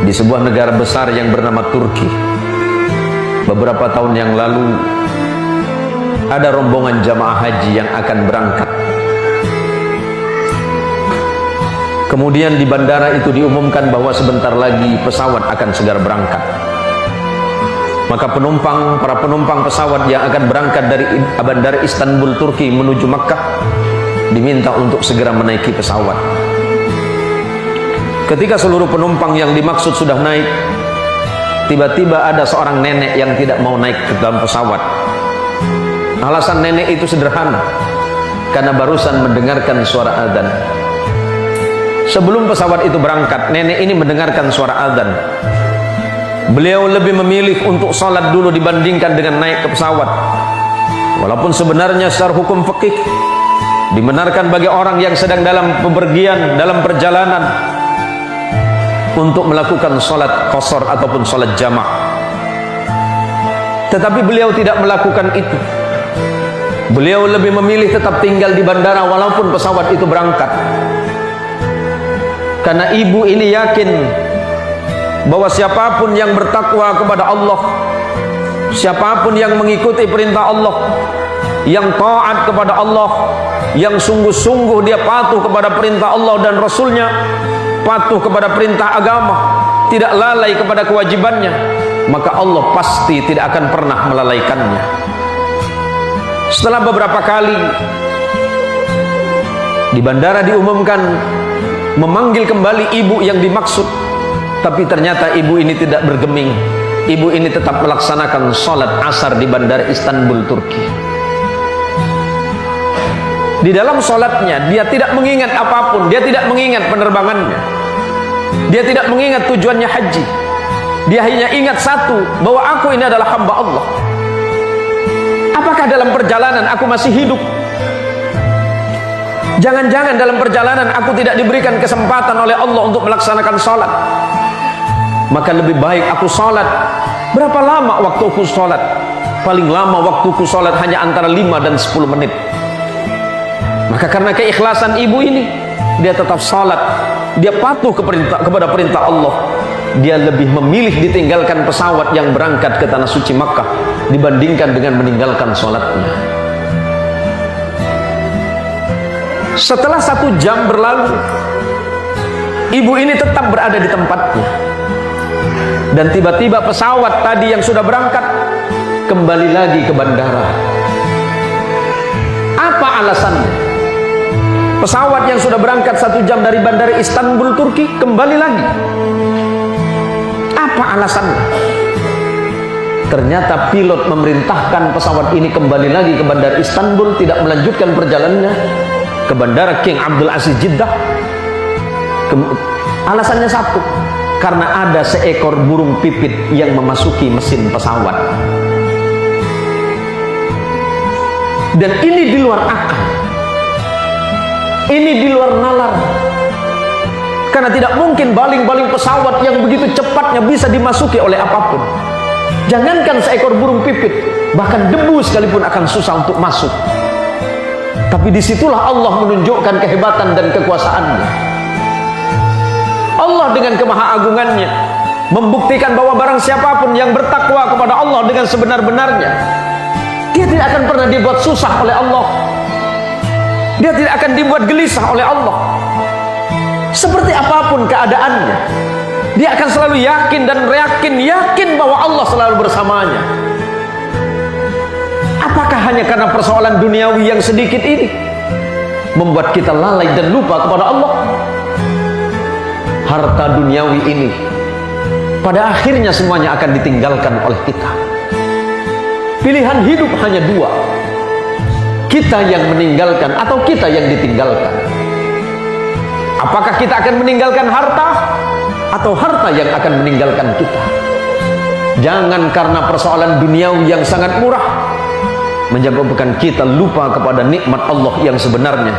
di sebuah negara besar yang bernama Turki. Beberapa tahun yang lalu ada rombongan jamaah haji yang akan berangkat. Kemudian di bandara itu diumumkan bahwa sebentar lagi pesawat akan segera berangkat. Maka para penumpang pesawat yang akan berangkat dari bandara Istanbul, Turki menuju Makkah diminta untuk segera menaiki pesawat. Ketika seluruh penumpang yang dimaksud sudah naik, tiba-tiba ada seorang nenek yang tidak mau naik ke dalam pesawat. Alasan nenek itu sederhana, karena barusan mendengarkan suara adzan. Sebelum pesawat itu berangkat, nenek ini mendengarkan suara adzan. Beliau lebih memilih untuk sholat dulu dibandingkan dengan naik ke pesawat. Walaupun sebenarnya secara hukum fikih dibenarkan bagi orang yang sedang dalam bepergian, dalam perjalanan, untuk melakukan sholat qasar ataupun sholat jamak. Tetapi beliau tidak melakukan itu. Beliau lebih memilih tetap tinggal di bandara walaupun pesawat itu berangkat. Karena ibu ini yakin bahwa siapapun yang bertakwa kepada Allah, siapapun yang mengikuti perintah Allah, yang taat kepada Allah, yang sungguh-sungguh dia patuh kepada perintah Allah dan Rasulnya, patuh kepada perintah agama, tidak lalai kepada kewajibannya, maka Allah pasti tidak akan pernah melalaikannya. Setelah beberapa kali di bandara diumumkan memanggil kembali ibu yang dimaksud, tapi ternyata ibu ini tidak bergeming. Ibu ini tetap melaksanakan sholat asar di bandara Istanbul, Turki. Di dalam sholatnya dia tidak mengingat apapun, dia tidak mengingat penerbangannya, dia tidak mengingat tujuannya haji. Dia hanya ingat satu, bahwa aku ini adalah hamba Allah. Apakah dalam perjalanan aku masih hidup? Jangan-jangan dalam perjalanan aku tidak diberikan kesempatan oleh Allah untuk melaksanakan sholat. Maka lebih baik aku sholat. Berapa lama waktuku sholat? Paling lama waktuku sholat hanya antara 5 dan 10 menit. Maka karena keikhlasan ibu ini, dia tetap sholat. Dia patuh kepada perintah Allah. Dia lebih memilih ditinggalkan pesawat yang berangkat ke tanah suci Makkah dibandingkan dengan meninggalkan sholatnya. Setelah 1 jam berlalu, ibu ini tetap berada di tempatnya. Dan tiba-tiba pesawat tadi yang sudah berangkat kembali lagi ke bandara. Apa alasannya? Pesawat yang sudah berangkat 1 jam dari bandara Istanbul, Turki kembali lagi. Apa alasannya? Ternyata pilot memerintahkan pesawat ini kembali lagi ke bandara Istanbul, tidak melanjutkan perjalanannya ke bandara King Abdul Aziz Jeddah. Alasannya satu, karena ada seekor burung pipit yang memasuki mesin pesawat. Dan ini di luar akal, ini di luar nalar. Karena tidak mungkin baling-baling pesawat yang begitu cepatnya bisa dimasuki oleh apapun. Jangankan seekor burung pipit, bahkan debu sekalipun akan susah untuk masuk. Tapi disitulah Allah menunjukkan kehebatan dan kekuasaannya. Allah dengan kemahaagungannya membuktikan bahwa barang siapapun yang bertakwa kepada Allah dengan sebenar-benarnya, dia tidak akan pernah dibuat susah oleh Allah. Dia tidak akan dibuat gelisah oleh Allah. Seperti apapun keadaannya, dia akan selalu yakin dan yakin bahwa Allah selalu bersamanya. Apakah hanya karena persoalan duniawi yang sedikit ini membuat kita lalai dan lupa kepada Allah? Harta duniawi ini pada akhirnya semuanya akan ditinggalkan oleh kita. Pilihan hidup hanya 2. Kita yang meninggalkan atau kita yang ditinggalkan. Apakah kita akan meninggalkan harta atau harta yang akan meninggalkan kita? Jangan karena persoalan duniawi yang sangat murah menyebabkan kita lupa kepada nikmat Allah yang sebenarnya.